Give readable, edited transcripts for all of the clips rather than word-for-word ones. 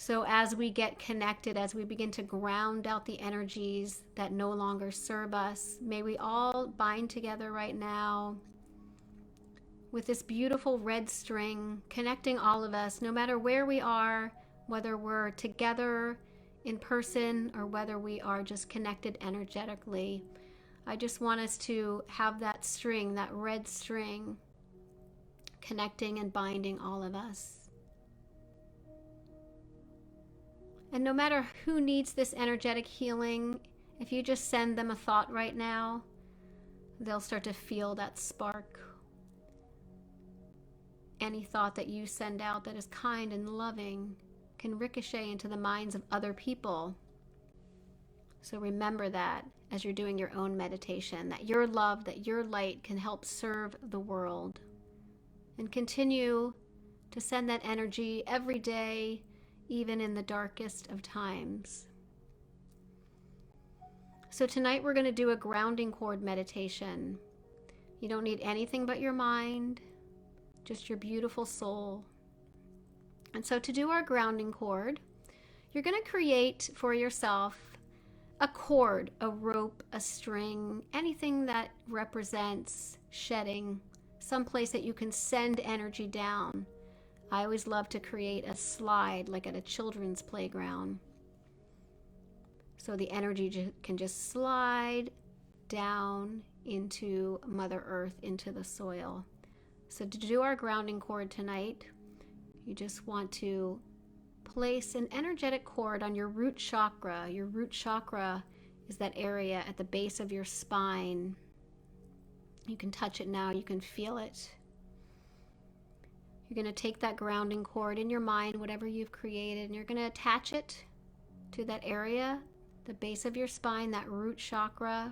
So as we get connected, as we begin to ground out the energies that no longer serve us, may we all bind together right now with this beautiful red string connecting all of us, no matter where we are, whether we're together in person or whether we are just connected energetically. I just want us to have that string, that red string, connecting and binding all of us. And no matter who needs this energetic healing, if you just send them a thought right now, they'll start to feel that spark. Any thought that you send out that is kind and loving can ricochet into the minds of other people. So remember that as you're doing your own meditation, that your love, that your light can help serve the world. And continue to send that energy every day, even in the darkest of times. So tonight we're going to do a grounding cord meditation. You don't need anything but your mind, just your beautiful soul. And so to do our grounding cord, you're going to create for yourself a cord, a rope, a string, anything that represents shedding, someplace that you can send energy down. I always love to create a slide like at a children's playground. So the energy can just slide down into Mother Earth, into the soil. So to do our grounding cord tonight, you just want to place an energetic cord on your root chakra. Your root chakra is that area at the base of your spine. You can touch it now, you can feel it. You're going to take that grounding cord in your mind, whatever you've created, and you're going to attach it to that area, the base of your spine, that root chakra.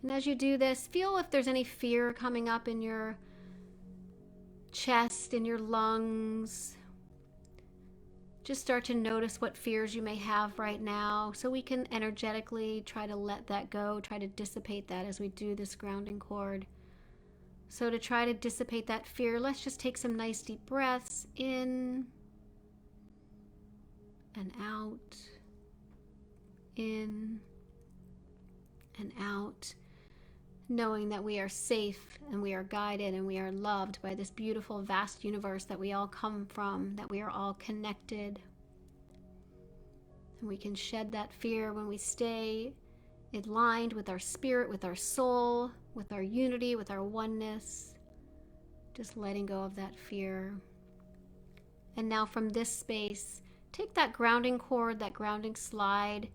And as you do this, feel if there's any fear coming up in your chest, in your lungs. Just start to notice what fears you may have right now, so we can energetically try to let that go, try to dissipate that as we do this grounding cord. So to try to dissipate that fear, let's just take some nice deep breaths in and out, in and out, knowing that we are safe and we are guided and we are loved by this beautiful, vast universe that we all come from, that we are all connected. And we can shed that fear when we stay aligned with our spirit, with our soul, with our unity, with our oneness, just letting go of that fear. And now from this space, take that grounding cord, that grounding slide,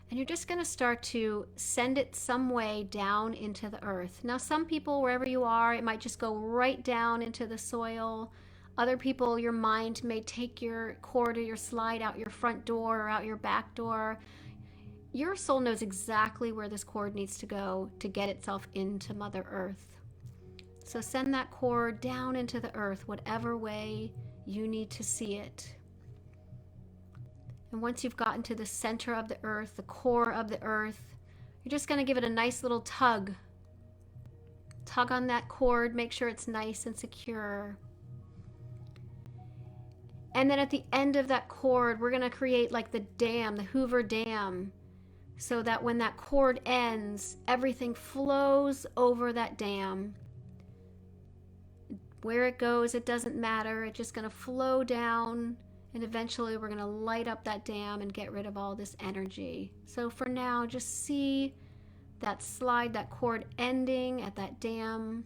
and you're just going to start to send it some way down into the earth. Now some people, wherever you are, it might just go right down into the soil. Other people, your mind may take your cord or your slide out your front door or out your back door. Your soul knows exactly where this cord needs to go to get itself into Mother Earth. So send that cord down into the earth, whatever way you need to see it. And once you've gotten to the center of the earth, the core of the earth, you're just going to give it a nice little tug. Tug on that cord, make sure it's nice and secure. And then at the end of that cord, we're going to create like the dam, the Hoover Dam, so that when that cord ends, everything flows over that dam. Where it goes, it doesn't matter. It's just going to flow down, and eventually we're going to light up that dam and get rid of all this energy. So for now, just see that slide, that cord ending at that dam,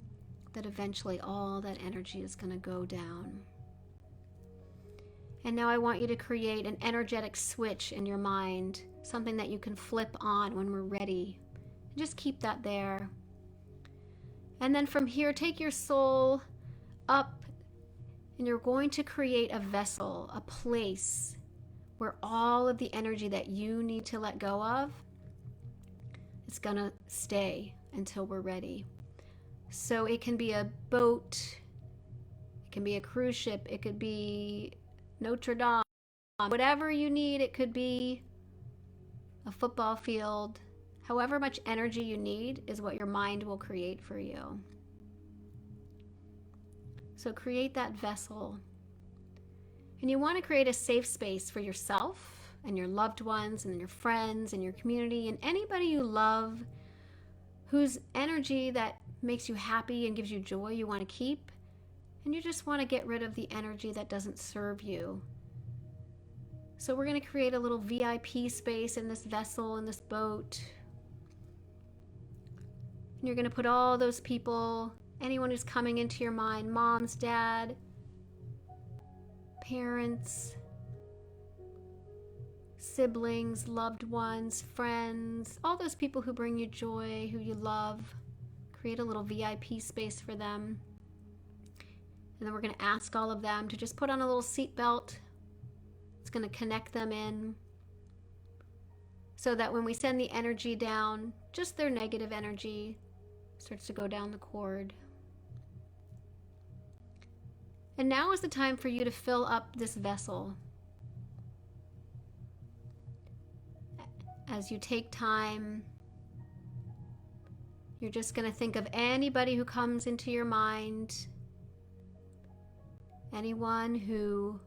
that eventually all that energy is going to go down. And now I want you to create an energetic switch in your mind, something that you can flip on when we're ready. Just keep that there. And then from here, take your soul up, and you're going to create a vessel, a place where all of the energy that you need to let go of, it's going to stay until we're ready. So it can be a boat, it can be a cruise ship, it could be Notre Dame, whatever you need. It could be a football field. However much energy you need is what your mind will create for you. So create that vessel. And you want to create a safe space for yourself and your loved ones and your friends and your community and anybody you love whose energy that makes you happy and gives you joy you want to keep. And you just want to get rid of the energy that doesn't serve you. So we're going to create a little VIP space in this vessel, in this boat. And you're going to put all those people, anyone who's coming into your mind, moms, dad, parents, siblings, loved ones, friends, all those people who bring you joy, who you love. Create a little VIP space for them. And then we're going to ask all of them to just put on a little seatbelt. It's going to connect them in so that when we send the energy down, just their negative energy starts to go down the cord. And now is the time for you to fill up this vessel. As you take time, you're just going to think of anybody who comes into your mind, anyone who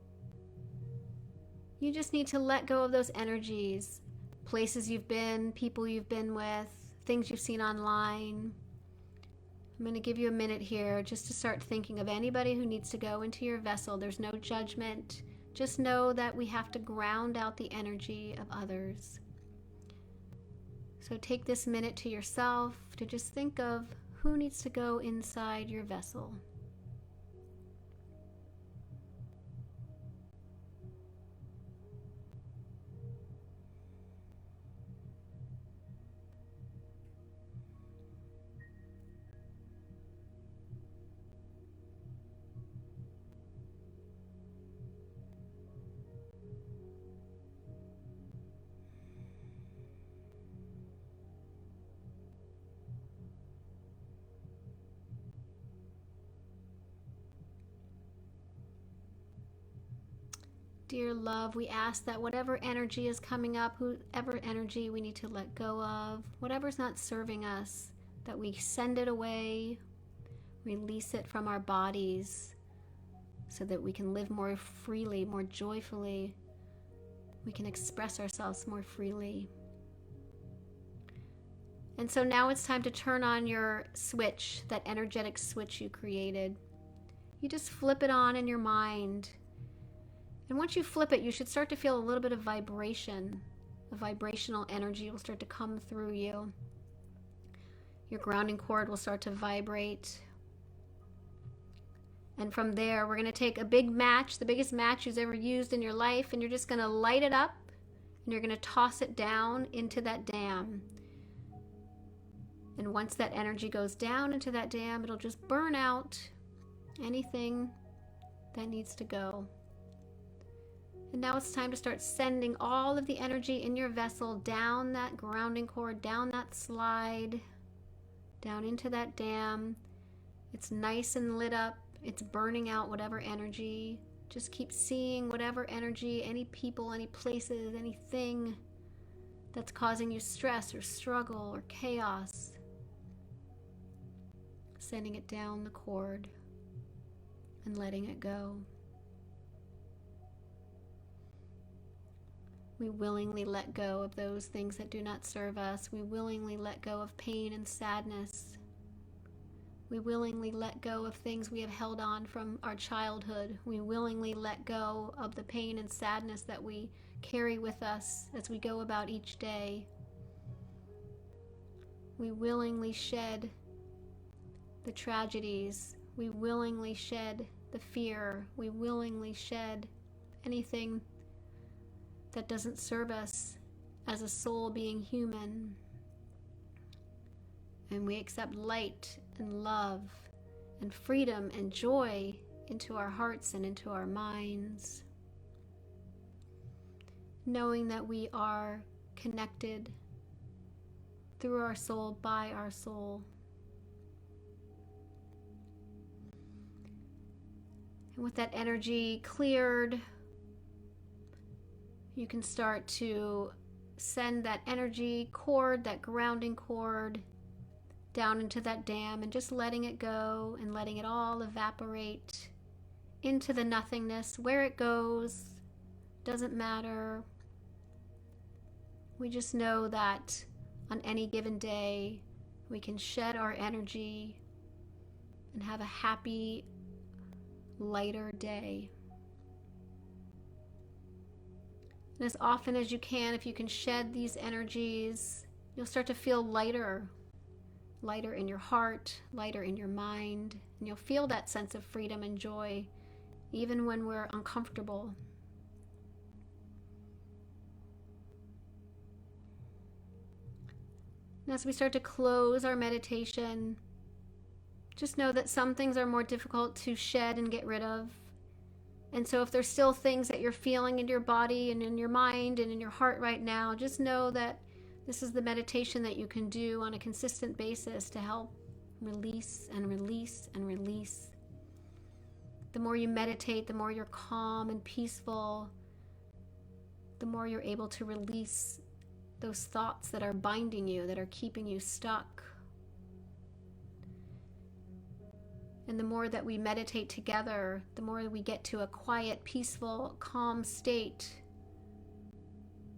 you just need to let go of those energies, places you've been, people you've been with, things you've seen online. I'm going to give you a minute here just to start thinking of anybody who needs to go into your vessel. There's no judgment. Just know that we have to ground out the energy of others. So take this minute to yourself to just think of who needs to go inside your vessel. Dear love, we ask that whatever energy is coming up, whatever energy we need to let go of, whatever's not serving us, that we send it away, release it from our bodies so that we can live more freely, more joyfully. We can express ourselves more freely. And so now it's time to turn on your switch, that energetic switch you created. You just flip it on in your mind. And once you flip it, you should start to feel a little bit of vibration. A vibrational energy will start to come through you. Your grounding cord will start to vibrate. And from there, we're going to take a big match, the biggest match you've ever used in your life, and you're just going to light it up, and you're going to toss it down into that dam. And once that energy goes down into that dam, it'll just burn out anything that needs to go. And now it's time to start sending all of the energy in your vessel down that grounding cord, down that slide, down into that dam. It's nice and lit up. It's burning out whatever energy. Just keep seeing whatever energy, any people, any places, anything that's causing you stress or struggle or chaos. Sending it down the cord and letting it go. We willingly let go of those things that do not serve us. We willingly let go of pain and sadness. We willingly let go of things we have held on from our childhood. We willingly let go of the pain and sadness that we carry with us as we go about each day. We willingly shed the tragedies. We willingly shed the fear. We willingly shed anything that doesn't serve us as a soul being human. And we accept light and love and freedom and joy into our hearts and into our minds, knowing that we are connected through our soul, by our soul. And with that energy cleared, you can start to send that energy cord, that grounding cord, down into that dam and just letting it go and letting it all evaporate into the nothingness. Where it goes doesn't matter. We just know that on any given day we can shed our energy and have a happy, lighter day. And as often as you can, if you can shed these energies, you'll start to feel lighter. Lighter in your heart, lighter in your mind, and you'll feel that sense of freedom and joy even when we're uncomfortable. And as we start to close our meditation, just know that some things are more difficult to shed and get rid of. And so if there's still things that you're feeling in your body and in your mind and in your heart right now, just know that this is the meditation that you can do on a consistent basis to help release and release and release. The more you meditate, the more you're calm and peaceful, the more you're able to release those thoughts that are binding you, that are keeping you stuck. And the more that we meditate together, the more we get to a quiet, peaceful, calm state,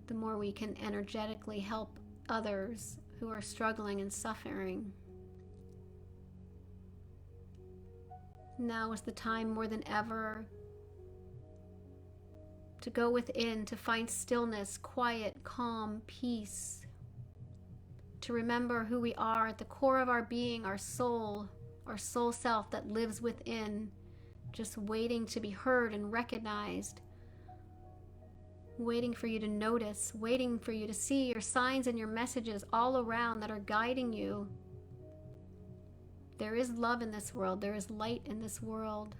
the more we can energetically help others who are struggling and suffering. Now is the time more than ever to go within, to find stillness, quiet, calm, peace, to remember who we are at the core of our being, our soul self that lives within, just waiting to be heard and recognized, waiting for you to notice, waiting for you to see your signs and your messages all around that are guiding you. There is love in this world. There is light in this world,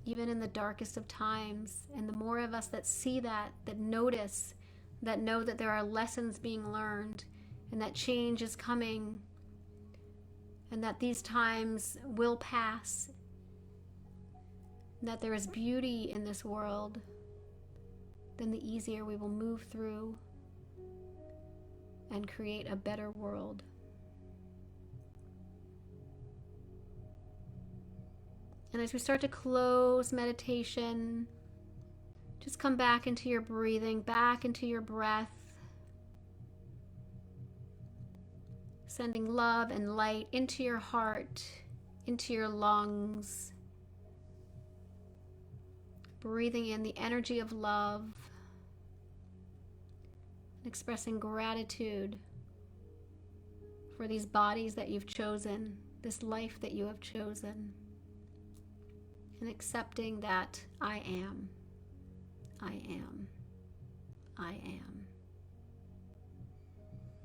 even in the darkest of times. And the more of us that see that notice, that know that there are lessons being learned and that change is coming and that these times will pass, and that there is beauty in this world, then the easier we will move through and create a better world. And as we start to close meditation, just come back into your breathing, back into your breath, sending love and light into your heart, into your lungs, breathing in the energy of love, and expressing gratitude for these bodies that you've chosen, this life that you have chosen, and accepting that I am, I am, I am.